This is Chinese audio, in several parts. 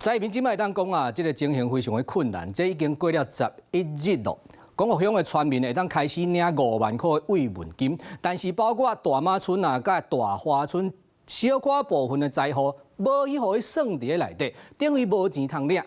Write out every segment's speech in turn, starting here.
灾民即摆当讲啊，这个情形非常的困难，这已经过了11日咯。广福乡的村民会当开始领5万块的慰问金，但是包括大马村啊、甲大花村小可部分的灾户，无伊互伊算伫咧内底，等于无钱通领。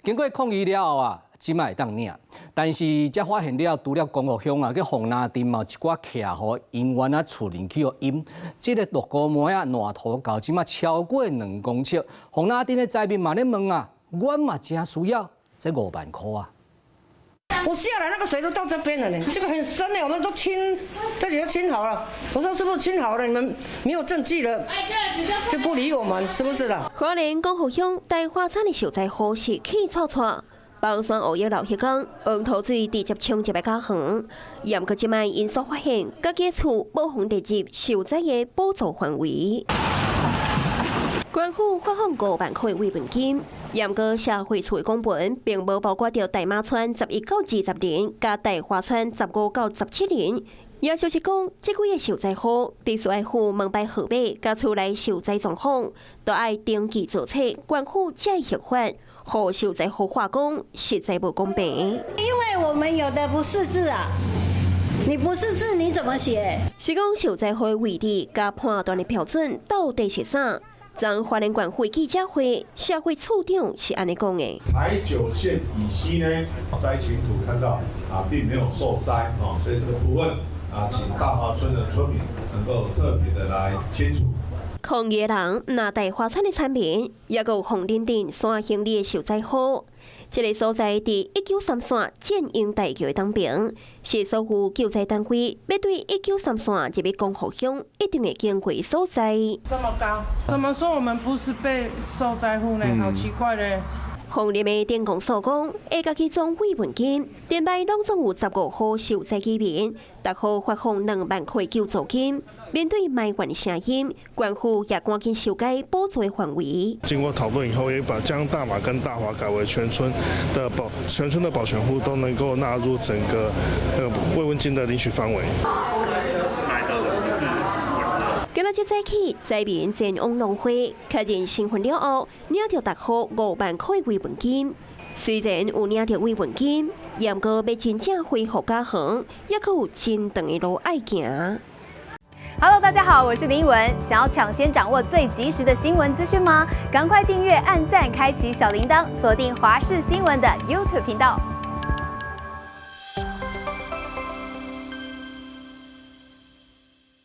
经过抗议了后啊，即摆会当领，但是才发现了，除了广福乡啊，去洪拿镇嘛有一寡徛互因员啊厝邻去互淹，这个鹿高梅啊烂土到即摆超过2公尺，洪拿镇的灾民嘛咧问啊，阮嘛真需要这5万块啊！ 我下来那个水都到这边了呢，这个很深呢，我们都清，这里都清好了。我说是不是清好了？你们没有证据了，就不理我们，是不是啦？花莲广福乡大花产的受灾户是气喘喘，房山黑夜老迄天，黄土水直接冲入来家园。严过即摆因所发现，家己厝无法列入受灾的补助范围。 官府发放5万块慰问金，严过社会处的公文，并无包括到大马村11到20人，加大花村15到17人。也就是讲，这几个受灾户必须爱付门牌号码，加厝内受灾状况，都爱登记注册，官府才会核发。互受灾户话讲，实在不公平。因为我们有的不识字啊。 你不识字，你怎么写？是讲受灾户的位置加判断的标准到底是啥？昨花莲县会记者会，社会处长是安尼讲的。台9线以西呢，灾情图看到并没有受灾所以这个部分请大华村的村民能够特别的来清楚。 抗议的人拿大花村的产品，也有红林镇山乡里的受灾户。这个所在伫193线建英大桥的东边，是所有救灾单位要对193线入去广福乡一定会经过所在。这么高，怎么说我们不是被受灾户呢？好奇怪嘞！红林的电工所讲，下家己装慰问金，连摆拢总有15户受灾居民，逐户发放2万块救助金。面对埋怨的声音，官府也赶紧修改补助的范围。经过讨论以后，也把将大马跟大华改为全村的保全户都能够纳入整个慰问金的领取范围。 今仔日早起，灾民前往农会，确认身份了后，领到逐户5万块慰问金。虽然有领到慰问金，也过要真正恢复家园，也可有真长的路爱行。Hello， 大家好，我是林依文。想要抢先掌握最及时的新闻资讯吗？赶快订阅、按赞、开启小铃铛，锁定华视新闻的 YouTube 频道。